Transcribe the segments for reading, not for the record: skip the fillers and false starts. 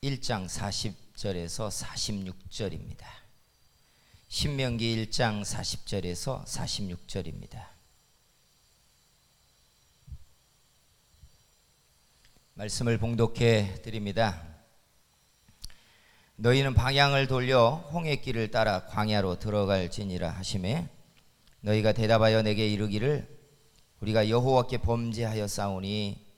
1장 40절에서 46절입니다. 신명기 1장 40절에서 46절입니다. 말씀을 봉독해 드립니다. 너희는 방향을 돌려 홍해길을 따라 광야로 들어갈지니라 하시매 너희가 대답하여 내게 이르기를 우리가 여호와께 범죄하였사오니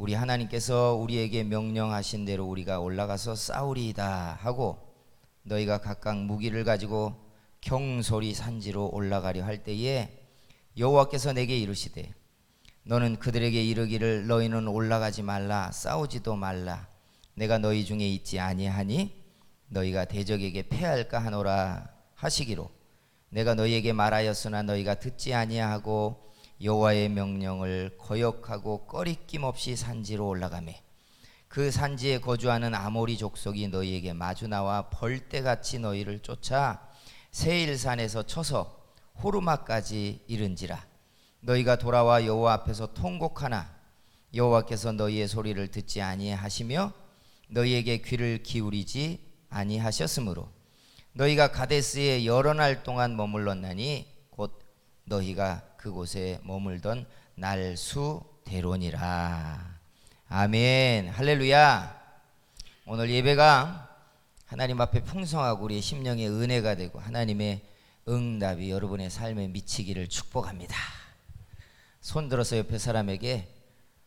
우리 하나님께서 우리에게 명령하신 대로 우리가 올라가서 싸우리이다 하고 너희가 각각 무기를 가지고 경솔히 산지로 올라가려 할 때에 여호와께서 내게 이르시되 너는 그들에게 이르기를 너희는 올라가지 말라 싸우지도 말라 내가 너희 중에 있지 아니하니 너희가 대적에게 패할까 하노라 하시기로 내가 너희에게 말하였으나 너희가 듣지 아니하고 여호와의 명령을 거역하고 꺼리낌 없이 산지로 올라가매 그 산지에 거주하는 아모리 족속이 너희에게 마주 나와 벌떼같이 너희를 쫓아 세일산에서 쳐서 호르마까지 이른지라 너희가 돌아와 여호와 앞에서 통곡하나 여호와께서 너희의 소리를 듣지 아니하시며 너희에게 귀를 기울이지 아니하셨으므로 너희가 가데스에 여러 날 동안 머물렀나니 곧 너희가 그곳에 머물던 날수대로니라. 아멘. 할렐루야. 오늘 예배가 하나님 앞에 풍성하고 우리의 심령의 은혜가 되고 하나님의 응답이 여러분의 삶에 미치기를 축복합니다. 손 들어서 옆에 사람에게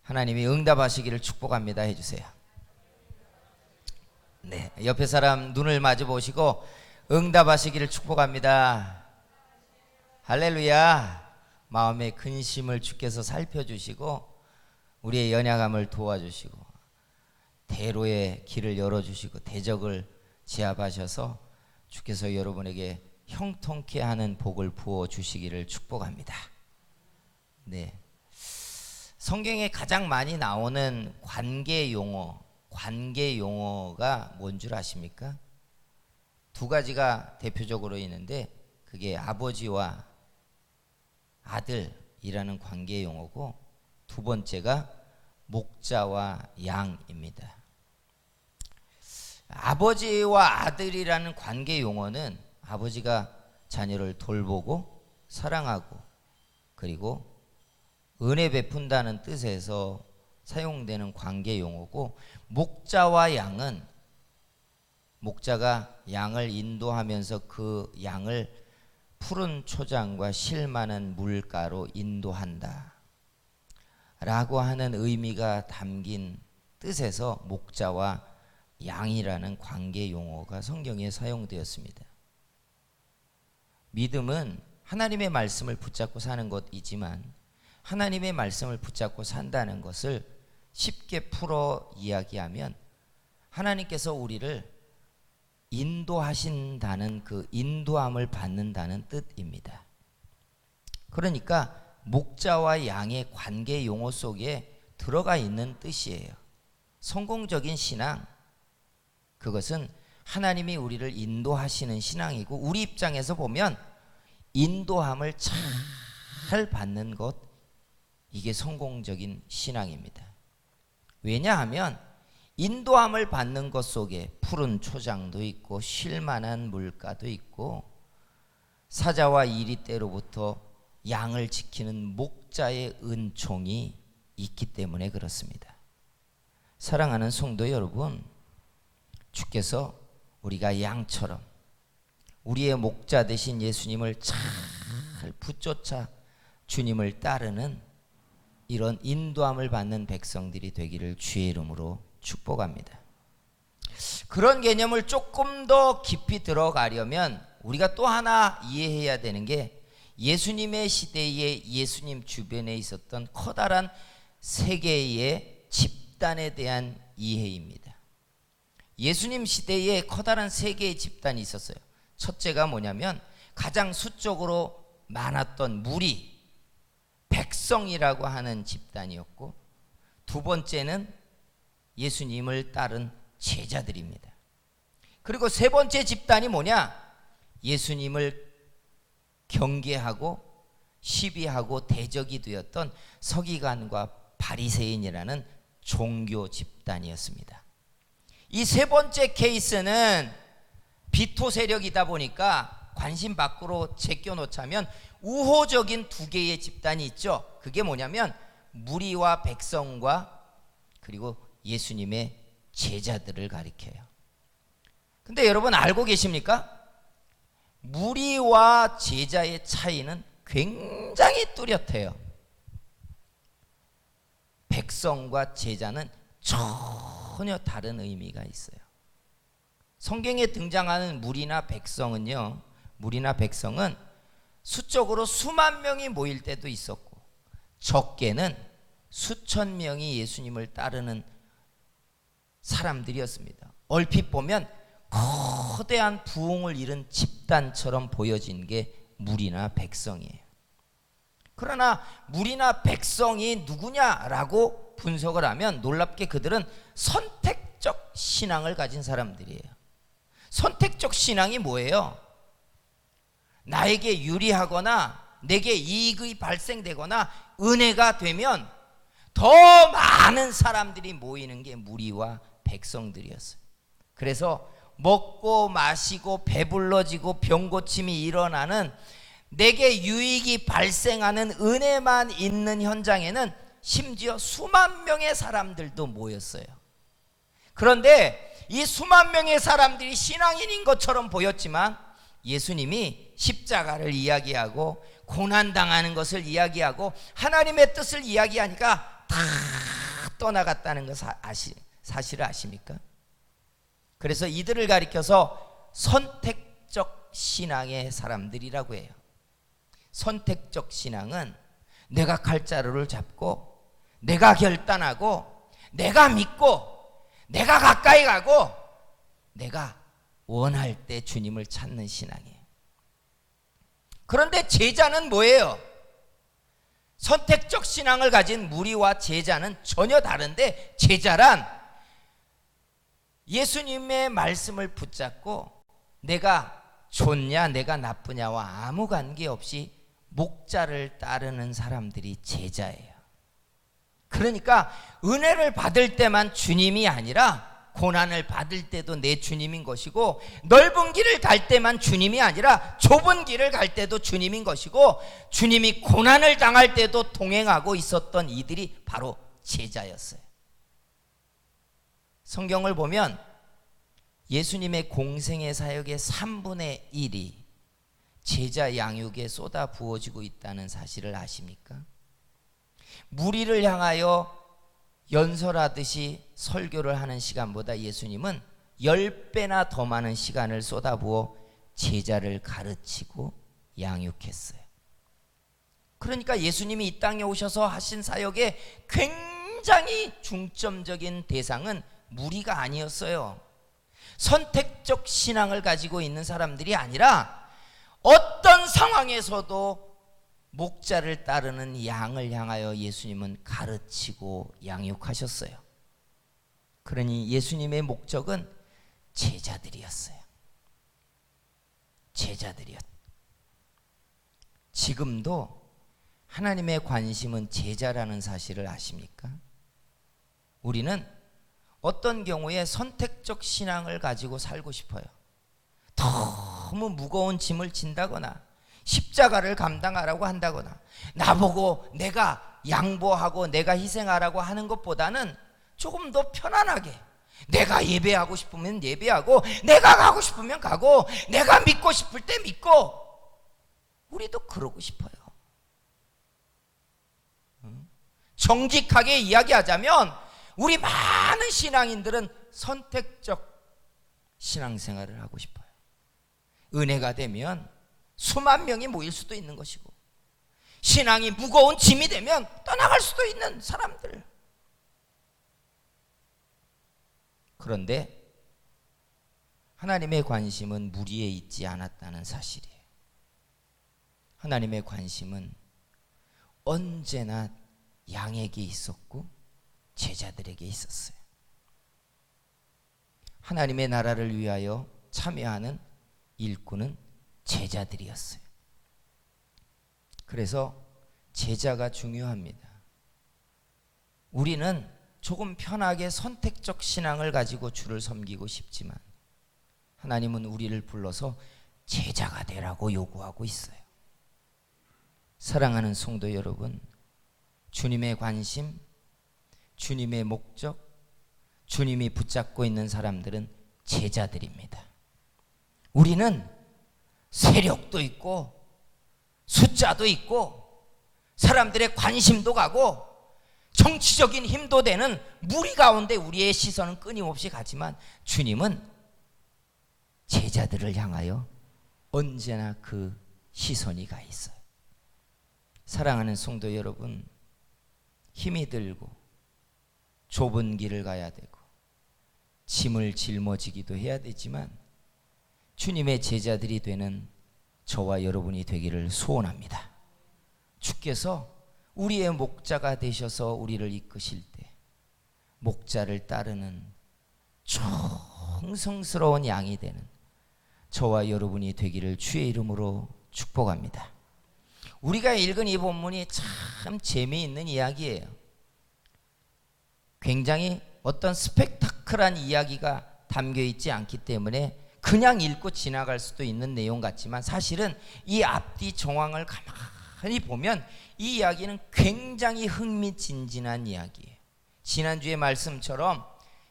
하나님이 응답하시기를 축복합니다 해주세요. 네, 옆에 사람 눈을 마주 보시고 응답하시기를 축복합니다. 할렐루야. 마음의 근심을 주께서 살펴주시고 우리의 연약함을 도와주시고 대로의 길을 열어주시고 대적을 제압하셔서 주께서 여러분에게 형통케 하는 복을 부어주시기를 축복합니다. 네, 성경에 가장 많이 나오는 관계 용어가 뭔 줄 아십니까? 두 가지가 대표적으로 있는데 그게 아버지와 아들이라는 관계 용어고 두 번째가 목자와 양입니다. 아버지와 아들이라는 관계 용어는 아버지가 자녀를 돌보고 사랑하고 그리고 은혜 베푼다는 뜻에서 사용되는 관계 용어고 목자와 양은 목자가 양을 인도하면서 그 양을 푸른 초장과 실 많은 물가로 인도한다 라고 하는 의미가 담긴 뜻에서 목자와 양이라는 관계 용어가 성경에 사용되었습니다. 믿음은 하나님의 말씀을 붙잡고 사는 것이지만 하나님의 말씀을 붙잡고 산다는 것을 쉽게 풀어 이야기하면 하나님께서 우리를 인도하신다는 그 인도함을 받는다는 뜻입니다. 그러니까 목자와 양의 관계 용어 속에 들어가 있는 뜻이에요. 성공적인 신앙, 그것은 하나님이 우리를 인도하시는 신앙이고 우리 입장에서 보면 인도함을 잘 받는 것, 이게 성공적인 신앙입니다. 왜냐하면 인도함을 받는 것 속에 푸른 초장도 있고 쉴만한 물가도 있고 사자와 이리떼로부터 양을 지키는 목자의 은총이 있기 때문에 그렇습니다. 사랑하는 성도 여러분, 주께서 우리가 양처럼 우리의 목자 되신 예수님을 잘 붙쫓아 주님을 따르는 이런 인도함을 받는 백성들이 되기를 주의 이름으로 축복합니다. 그런 개념을 조금 더 깊이 들어가려면 우리가 또 하나 이해해야 되는 게 예수님의 시대에 예수님 주변에 있었던 커다란 세 개의 집단에 대한 이해입니다. 예수님 시대에 커다란 세 개의 집단이 있었어요. 첫째가 뭐냐면 가장 수적으로 많았던 무리, 백성이라고 하는 집단이었고 두 번째는 예수님을 따른 제자들입니다. 그리고 세 번째 집단이 뭐냐? 예수님을 경계하고 시비하고 대적이 되었던 서기관과 바리새인이라는 종교 집단이었습니다. 이 세 번째 케이스는 비토 세력이다 보니까 관심 밖으로 제껴놓자면 우호적인 두 개의 집단이 있죠. 그게 뭐냐면 무리와 백성과 그리고 예수님의 제자들을 가리켜요. 근데 여러분 알고 계십니까? 무리와 제자의 차이는 굉장히 뚜렷해요. 백성과 제자는 전혀 다른 의미가 있어요. 성경에 등장하는 무리나 백성은 수적으로 수만 명이 모일 때도 있었고, 적게는 수천 명이 예수님을 따르는 사람들이었습니다. 얼핏 보면 거대한 부흥을 이룬 집단처럼 보여진 게 무리나 백성이에요. 그러나 무리나 백성이 누구냐라고 분석을 하면 놀랍게 그들은 선택적 신앙을 가진 사람들이에요. 선택적 신앙이 뭐예요? 나에게 유리하거나 내게 이익이 발생되거나 은혜가 되면 더 많은 사람들이 모이는 게 무리와 백성들이었어요. 그래서 먹고 마시고 배불러지고 병고침이 일어나는 내게 유익이 발생하는 은혜만 있는 현장에는 심지어 수만 명의 사람들도 모였어요. 그런데 이 수만 명의 사람들이 신앙인인 것처럼 보였지만 예수님이 십자가를 이야기하고 고난당하는 것을 이야기하고 하나님의 뜻을 이야기하니까 다 떠나갔다는 것 사실을 아십니까? 그래서 이들을 가리켜서 선택적 신앙의 사람들이라고 해요. 선택적 신앙은 내가 칼자루를 잡고 내가 결단하고 내가 믿고 내가 가까이 가고 내가 원할 때 주님을 찾는 신앙이에요. 그런데 제자는 뭐예요? 선택적 신앙을 가진 무리와 제자는 전혀 다른데, 제자란 예수님의 말씀을 붙잡고 내가 좋냐 내가 나쁘냐와 아무 관계없이 목자를 따르는 사람들이 제자예요. 그러니까 은혜를 받을 때만 주님이 아니라 고난을 받을 때도 내 주님인 것이고, 넓은 길을 갈 때만 주님이 아니라 좁은 길을 갈 때도 주님인 것이고, 주님이 고난을 당할 때도 동행하고 있었던 이들이 바로 제자였어요. 성경을 보면 예수님의 공생의 사역의 3분의 1이 제자 양육에 쏟아 부어지고 있다는 사실을 아십니까? 무리를 향하여 연설하듯이 설교를 하는 시간보다 예수님은 10배나 더 많은 시간을 쏟아부어 제자를 가르치고 양육했어요. 그러니까 예수님이 이 땅에 오셔서 하신 사역의 굉장히 중점적인 대상은 무리가 아니었어요. 선택적 신앙을 가지고 있는 사람들이 아니라 어떤 상황에서도 목자를 따르는 양을 향하여 예수님은 가르치고 양육하셨어요. 그러니 예수님의 목적은 제자들이었어요. 제자들이었. 지금도 하나님의 관심은 제자라는 사실을 아십니까? 우리는 어떤 경우에 선택적 신앙을 가지고 살고 싶어요. 너무 무거운 짐을 진다거나 십자가를 감당하라고 한다거나 나보고 내가 양보하고 내가 희생하라고 하는 것보다는 조금 더 편안하게 내가 예배하고 싶으면 예배하고 내가 가고 싶으면 가고 내가 믿고 싶을 때 믿고, 우리도 그러고 싶어요. 정직하게 이야기하자면 우리 많은 신앙인들은 선택적 신앙생활을 하고 싶어요. 은혜가 되면 수만 명이 모일 수도 있는 것이고, 신앙이 무거운 짐이 되면 떠나갈 수도 있는 사람들. 그런데 하나님의 관심은 무리에 있지 않았다는 사실이에요. 하나님의 관심은 언제나 양에게 있었고 제자들에게 있었어요. 하나님의 나라를 위하여 참여하는 일꾼은 제자들이었어요. 그래서 제자가 중요합니다. 우리는 조금 편하게 선택적 신앙을 가지고 주를 섬기고 싶지만 하나님은 우리를 불러서 제자가 되라고 요구하고 있어요. 사랑하는 성도 여러분, 주님의 관심, 주님의 목적, 주님이 붙잡고 있는 사람들은 제자들입니다. 우리는 세력도 있고 숫자도 있고 사람들의 관심도 가고 정치적인 힘도 되는 무리 가운데 우리의 시선은 끊임없이 가지만 주님은 제자들을 향하여 언제나 그 시선이 가 있어요. 사랑하는 성도 여러분, 힘이 들고 좁은 길을 가야 되고 짐을 짊어지기도 해야 되지만 주님의 제자들이 되는 저와 여러분이 되기를 소원합니다. 주께서 우리의 목자가 되셔서 우리를 이끄실 때 목자를 따르는 정성스러운 양이 되는 저와 여러분이 되기를 주의 이름으로 축복합니다. 우리가 읽은 이 본문이 참 재미있는 이야기예요. 굉장히 어떤 스펙타클한 이야기가 담겨 있지 않기 때문에 그냥 읽고 지나갈 수도 있는 내용 같지만 사실은 이 앞뒤 정황을 가만히 보면 이 이야기는 굉장히 흥미진진한 이야기예요. 지난주의 말씀처럼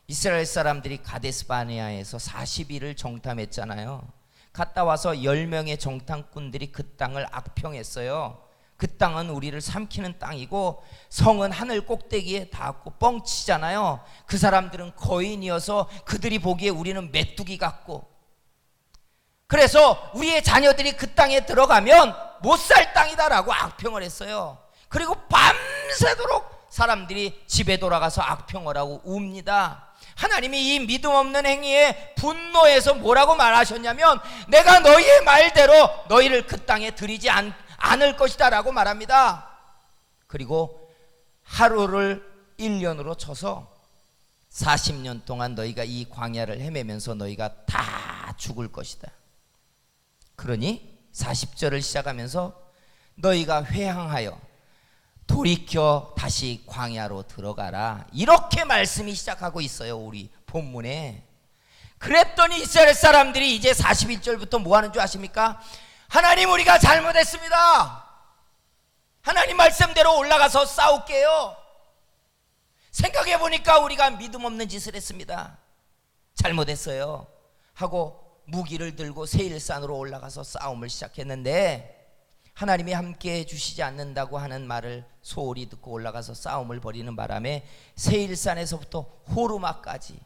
이스라엘 사람들이 가데스 바네아에서 40일을 정탐했잖아요. 갔다 와서 10명의 정탐꾼들이 그 땅을 악평했어요. 그 땅은 우리를 삼키는 땅이고 성은 하늘 꼭대기에 닿았고 뻥치잖아요. 그 사람들은 거인이어서 그들이 보기에 우리는 메뚜기 같고, 그래서 우리의 자녀들이 그 땅에 들어가면 못 살 땅이다라고 악평을 했어요. 그리고 밤새도록 사람들이 집에 돌아가서 악평을 하고 웁니다. 하나님이 이 믿음 없는 행위에 분노해서 뭐라고 말하셨냐면 내가 너희의 말대로 너희를 그 땅에 들이지 않을 것이다 라고 말합니다. 그리고 하루를 1년으로 쳐서 40년 동안 너희가 이 광야를 헤매면서 너희가 다 죽을 것이다. 그러니 40절을 시작하면서 너희가 회항하여 돌이켜 다시 광야로 들어가라, 이렇게 말씀이 시작하고 있어요. 우리 본문에. 그랬더니 이스라엘 사람들이 이제 41절부터 뭐 하는 줄 아십니까? 하나님, 우리가 잘못했습니다. 하나님 말씀대로 올라가서 싸울게요. 생각해 보니까 우리가 믿음 없는 짓을 했습니다. 잘못했어요 하고 무기를 들고 세일산으로 올라가서 싸움을 시작했는데 하나님이 함께 해주시지 않는다고 하는 말을 소홀히 듣고 올라가서 싸움을 벌이는 바람에 세일산에서부터 호르마까지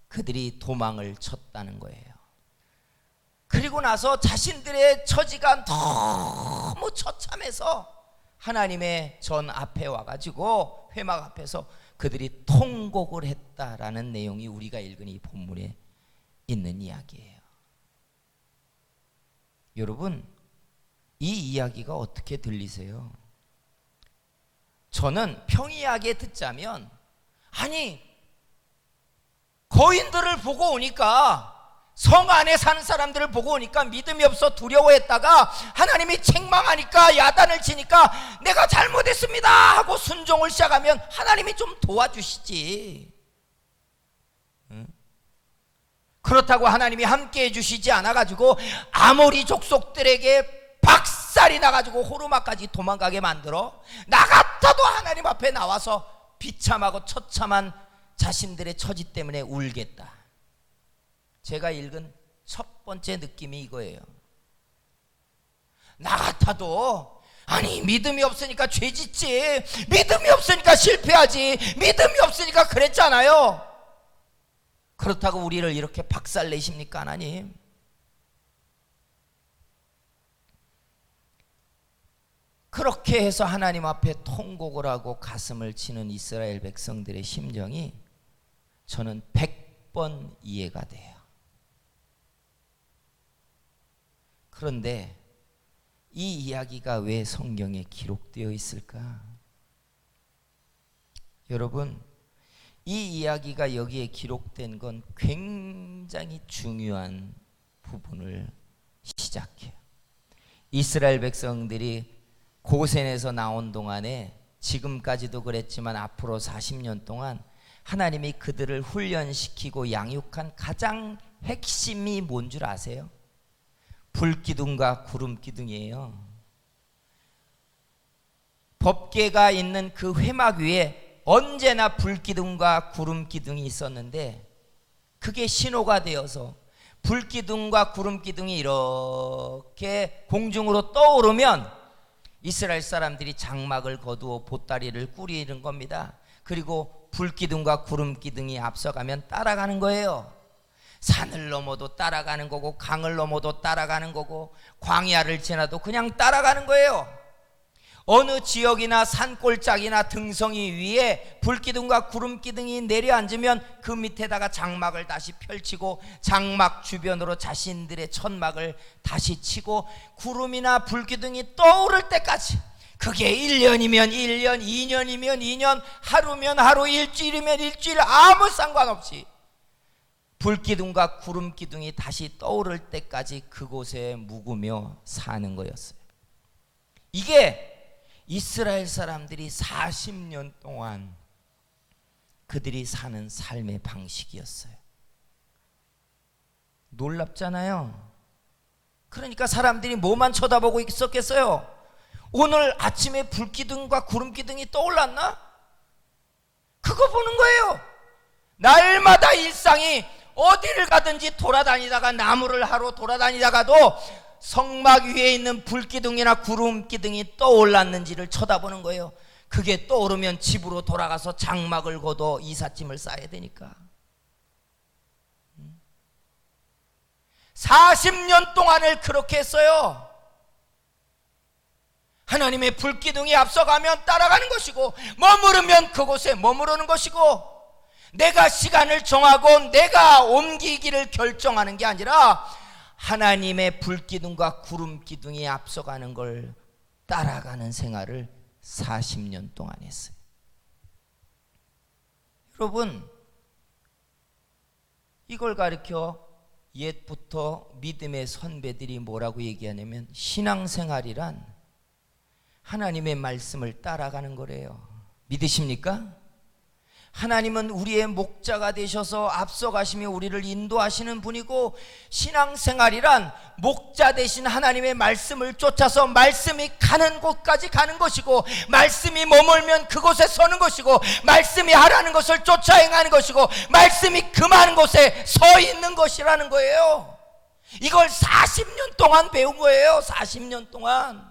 그들이 도망을 쳤다는 거예요. 그리고 나서 자신들의 처지가 너무 처참해서 하나님의 전 앞에 와가지고 회막 앞에서 그들이 통곡을 했다라는 내용이 우리가 읽은 이 본문에 있는 이야기예요. 여러분, 이 이야기가 어떻게 들리세요? 저는 평이하게 듣자면, 아니, 거인들을 보고 오니까, 성 안에 사는 사람들을 보고 오니까 믿음이 없어 두려워했다가 하나님이 책망하니까 야단을 치니까 내가 잘못했습니다 하고 순종을 시작하면 하나님이 좀 도와주시지. 그렇다고 하나님이 함께 해주시지 않아가지고 아모리 족속들에게 박살이 나가지고 호르마까지 도망가게 만들어 나 같아도 하나님 앞에 나와서 비참하고 처참한 자신들의 처지 때문에 울겠다. 제가 읽은 첫 번째 느낌이 이거예요. 나 같아도, 아니, 믿음이 없으니까 죄 짓지, 믿음이 없으니까 실패하지, 믿음이 없으니까 그랬잖아요. 그렇다고 우리를 이렇게 박살내십니까, 하나님? 그렇게 해서 하나님 앞에 통곡을 하고 가슴을 치는 이스라엘 백성들의 심정이 저는 100번 이해가 돼요. 그런데 이 이야기가 왜 성경에 기록되어 있을까? 여러분, 이 이야기가 여기에 기록된 건 굉장히 중요한 부분을 시작해요. 이스라엘 백성들이 고센에서 나온 동안에 지금까지도 그랬지만 앞으로 40년 동안 하나님이 그들을 훈련시키고 양육한 가장 핵심이 뭔 줄 아세요? 불기둥과 구름기둥이에요. 법궤가 있는 그 회막 위에 언제나 불기둥과 구름기둥이 있었는데, 그게 신호가 되어서 불기둥과 구름기둥이 이렇게 공중으로 떠오르면 이스라엘 사람들이 장막을 거두어 보따리를 꾸리는 겁니다. 그리고 불기둥과 구름기둥이 앞서가면 따라가는 거예요. 산을 넘어도 따라가는 거고, 강을 넘어도 따라가는 거고, 광야를 지나도 그냥 따라가는 거예요. 어느 지역이나 산골짜기나 등성이 위에 불기둥과 구름기둥이 내려앉으면 그 밑에다가 장막을 다시 펼치고, 장막 주변으로 자신들의 천막을 다시 치고, 구름이나 불기둥이 떠오를 때까지, 그게 1년이면 1년, 2년이면 2년, 하루면 하루, 일주일이면 일주일, 아무 상관없이 불기둥과 구름기둥이 다시 떠오를 때까지 그곳에 묵으며 사는 거였어요. 이게 이스라엘 사람들이 40년 동안 그들이 사는 삶의 방식이었어요. 놀랍잖아요. 그러니까 사람들이 뭐만 쳐다보고 있었겠어요? 오늘 아침에 불기둥과 구름기둥이 떠올랐나? 그거 보는 거예요. 날마다 일상이 어디를 가든지 돌아다니다가, 나무를 하러 돌아다니다가도 성막 위에 있는 불기둥이나 구름기둥이 떠올랐는지를 쳐다보는 거예요. 그게 떠오르면 집으로 돌아가서 장막을 걷어 이삿짐을 싸야 되니까. 40년 동안을 그렇게 했어요. 하나님의 불기둥이 앞서가면 따라가는 것이고, 머무르면 그곳에 머무르는 것이고, 내가 시간을 정하고 내가 옮기기를 결정하는 게 아니라 하나님의 불기둥과 구름기둥이 앞서가는 걸 따라가는 생활을 40년 동안 했어요. 여러분, 이걸 가르쳐 옛부터 믿음의 선배들이 뭐라고 얘기하냐면, 신앙생활이란 하나님의 말씀을 따라가는 거래요. 믿으십니까? 하나님은 우리의 목자가 되셔서 앞서가시며 우리를 인도하시는 분이고, 신앙생활이란 목자 되신 하나님의 말씀을 쫓아서 말씀이 가는 곳까지 가는 것이고, 말씀이 머물면 그곳에 서는 것이고, 말씀이 하라는 것을 쫓아 행하는 것이고, 말씀이 금하는 곳에 서 있는 것이라는 거예요. 이걸 40년 동안 배운 거예요. 40년 동안.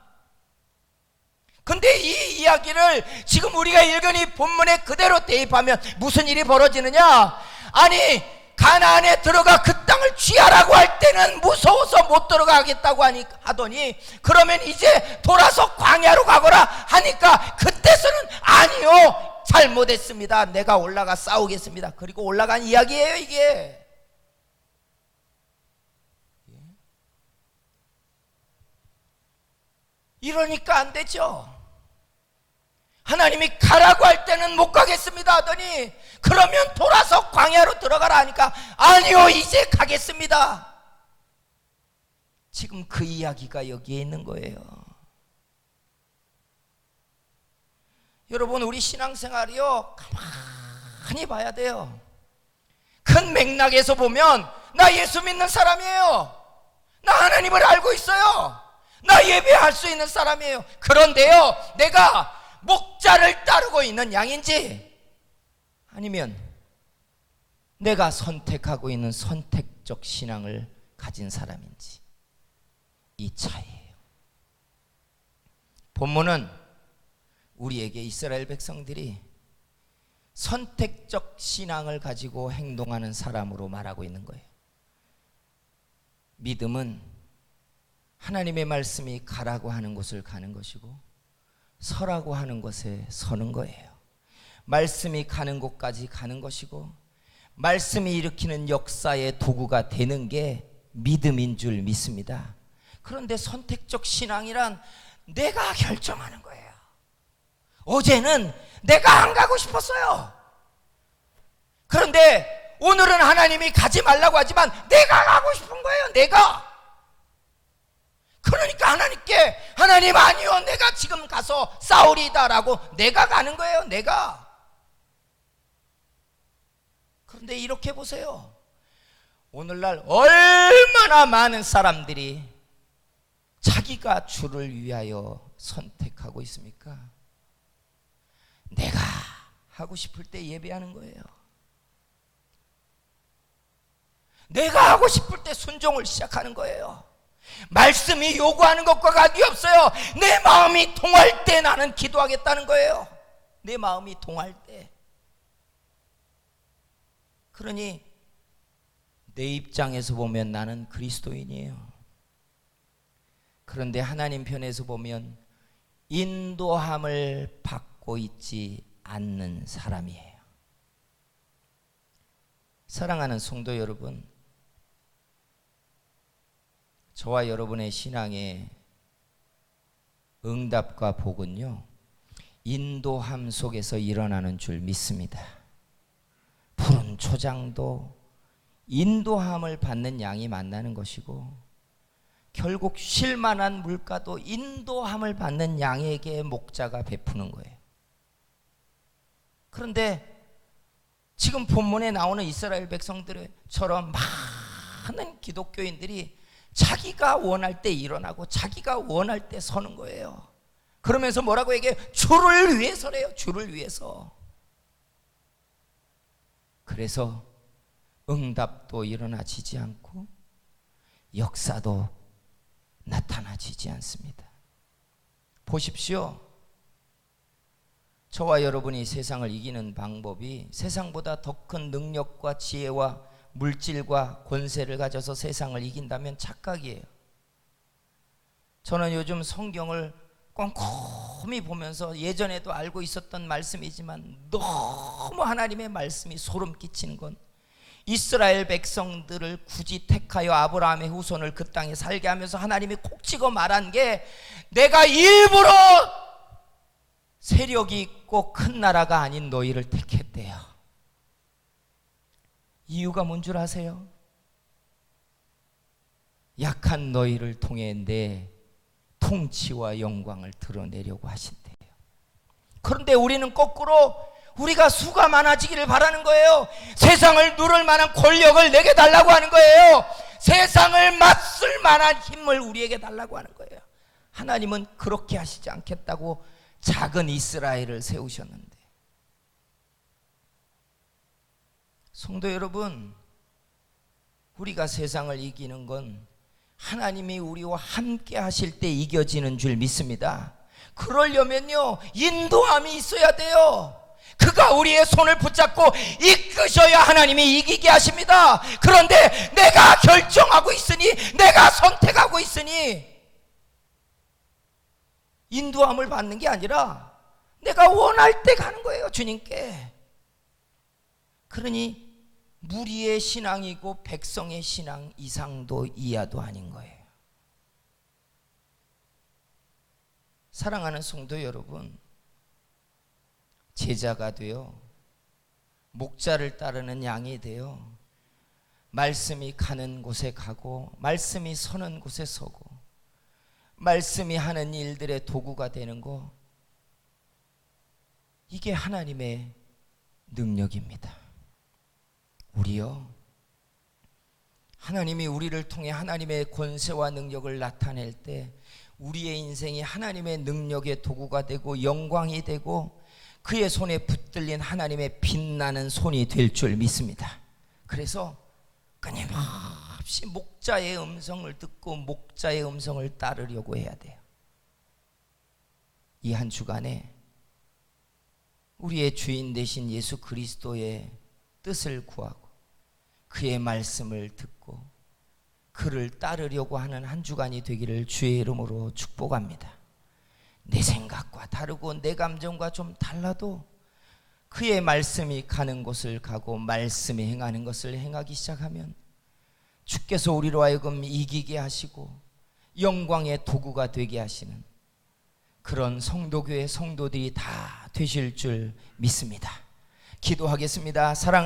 근데 이 이야기를 지금 우리가 읽은 이 본문에 그대로 대입하면 무슨 일이 벌어지느냐? 아니, 가나안에 들어가 그 땅을 취하라고 할 때는 무서워서 못 들어가겠다고 하더니, 그러면 이제 돌아서 광야로 가거라 하니까 그때서는 아니요, 잘못했습니다, 내가 올라가 싸우겠습니다. 그리고 올라간 이야기예요. 이게 이러니까 안 되죠. 하나님이 가라고 할 때는 못 가겠습니다 하더니, 그러면 돌아서 광야로 들어가라 하니까 아니요, 이제 가겠습니다. 지금 그 이야기가 여기에 있는 거예요. 여러분, 우리 신앙생활이요, 가만히 봐야 돼요. 큰 맥락에서 보면 나 예수 믿는 사람이에요. 나 하나님을 알고 있어요. 나 예배할 수 있는 사람이에요. 그런데요, 내가 목자를 따르고 있는 양인지, 아니면 내가 선택하고 있는 선택적 신앙을 가진 사람인지, 이 차이예요. 본문은 우리에게 이스라엘 백성들이 선택적 신앙을 가지고 행동하는 사람으로 말하고 있는 거예요. 믿음은 하나님의 말씀이 가라고 하는 곳을 가는 것이고, 서라고 하는 곳에 서는 거예요. 말씀이 가는 곳까지 가는 것이고, 말씀이 일으키는 역사의 도구가 되는 게 믿음인 줄 믿습니다. 그런데 선택적 신앙이란 내가 결정하는 거예요. 어제는 내가 안 가고 싶었어요. 그런데 오늘은 하나님이 가지 말라고 하지만 내가 가고 싶은 거예요. 내가. 그러니까 하나님께 하나님 아니요 내가 지금 가서 싸우리다라고 내가 가는 거예요. 내가. 그런데 이렇게 보세요. 오늘날 얼마나 많은 사람들이 자기가 주를 위하여 선택하고 있습니까? 내가 하고 싶을 때 예배하는 거예요. 내가 하고 싶을 때 순종을 시작하는 거예요. 말씀이 요구하는 것과 관계없어요. 내 마음이 통할 때 나는 기도하겠다는 거예요. 내 마음이 통할 때. 그러니 내 입장에서 보면 나는 그리스도인이에요. 그런데 하나님 편에서 보면 인도함을 받고 있지 않는 사람이에요. 사랑하는 성도 여러분, 저와 여러분의 신앙의 응답과 복은요, 인도함 속에서 일어나는 줄 믿습니다. 푸른 초장도 인도함을 받는 양이 만나는 것이고, 결국 쉴만한 물가도 인도함을 받는 양에게 목자가 베푸는 거예요. 그런데 지금 본문에 나오는 이스라엘 백성들처럼 많은 기독교인들이 자기가 원할 때 일어나고 자기가 원할 때 서는 거예요. 그러면서 뭐라고 얘기해요? 주를 위해서래요. 주를 위해서. 그래서 응답도 일어나지지 않고 역사도 나타나지지 않습니다. 보십시오. 저와 여러분이 세상을 이기는 방법이 세상보다 더 큰 능력과 지혜와 물질과 권세를 가져서 세상을 이긴다면 착각이에요. 저는 요즘 성경을 꼼꼼히 보면서 예전에도 알고 있었던 말씀이지만 너무 하나님의 말씀이 소름 끼치는 건, 이스라엘 백성들을 굳이 택하여 아브라함의 후손을 그 땅에 살게 하면서 하나님이 콕 찍어 말한 게, 내가 일부러 세력이 있고 큰 나라가 아닌 너희를 택했대요. 이유가 뭔 줄 아세요? 약한 너희를 통해 내 통치와 영광을 드러내려고 하신대요. 그런데 우리는 거꾸로 우리가 수가 많아지기를 바라는 거예요. 세상을 누를 만한 권력을 내게 달라고 하는 거예요. 세상을 맞설 만한 힘을 우리에게 달라고 하는 거예요. 하나님은 그렇게 하시지 않겠다고 작은 이스라엘을 세우셨는데, 성도 여러분, 우리가 세상을 이기는 건 하나님이 우리와 함께 하실 때 이겨지는 줄 믿습니다. 그러려면요, 인도함이 있어야 돼요. 그가 우리의 손을 붙잡고 이끄셔야 하나님이 이기게 하십니다. 그런데 내가 결정하고 있으니, 내가 선택하고 있으니 인도함을 받는 게 아니라 내가 원할 때 가는 거예요, 주님께. 그러니 무리의 신앙이고 백성의 신앙 이상도 이하도 아닌 거예요. 사랑하는 성도 여러분, 제자가 되어 목자를 따르는 양이 되어 말씀이 가는 곳에 가고 말씀이 서는 곳에 서고 말씀이 하는 일들의 도구가 되는 거, 이게 하나님의 능력입니다. 우리요, 하나님이 우리를 통해 하나님의 권세와 능력을 나타낼 때 우리의 인생이 하나님의 능력의 도구가 되고 영광이 되고 그의 손에 붙들린 하나님의 빛나는 손이 될 줄 믿습니다. 그래서 끊임없이 목자의 음성을 듣고 목자의 음성을 따르려고 해야 돼요. 이 한 주간에 우리의 주인 되신 예수 그리스도의 뜻을 구하고 그의 말씀을 듣고 그를 따르려고 하는 한 주간이 되기를 주의 이름으로 축복합니다. 내 생각과 다르고 내 감정과 좀 달라도 그의 말씀이 가는 곳을 가고 말씀이 행하는 것을 행하기 시작하면 주께서 우리로 하여금 이기게 하시고 영광의 도구가 되게 하시는 그런 성도교회 성도들이 다 되실 줄 믿습니다. 기도하겠습니다. 사랑